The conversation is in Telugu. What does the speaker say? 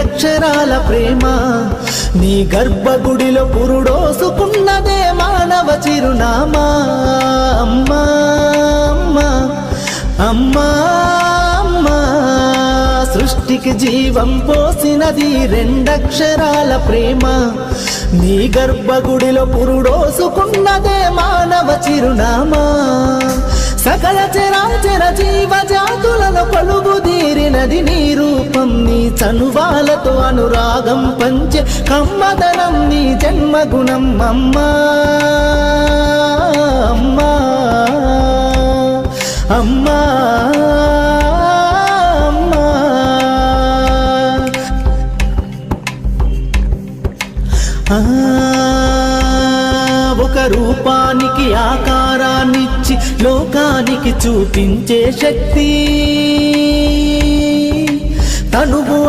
రెండక్షరాల ప్రేమ నీ గర్భగుడిలో పురుడోసుకున్నదే మానవ చిరునామా అమ్మా అమ్మా అమ్మా అమ్మా సృష్టికి జీవం పోసినది రెండక్షరాల ప్రేమ నీ గర్భగుడిలో పురుడోసుకున్నదే మానవ చిరునామా సకల చరాచర జీవ జాతులను కొలుగుదీరినది నీ రూపం నీ చనువాలతో అనురాగం పంచే కమ్మదనం నీ జన్మగుణం అమ్మా అమ్మా అమ్మా ఒక రూపానికి ఆకారాన్నిచ్చి లోకానికి చూపించే శక్తి తనువు